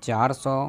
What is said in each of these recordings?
400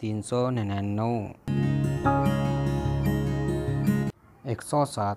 399۔ 107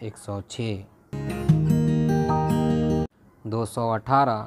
106۔ 218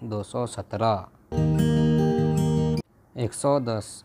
217۔ 110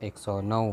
109۔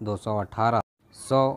218۔ 100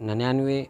99،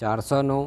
409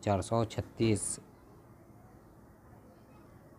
436۔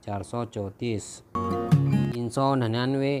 434۔ 399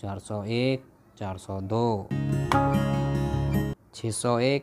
401، 402۔ 601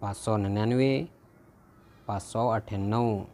599، 598۔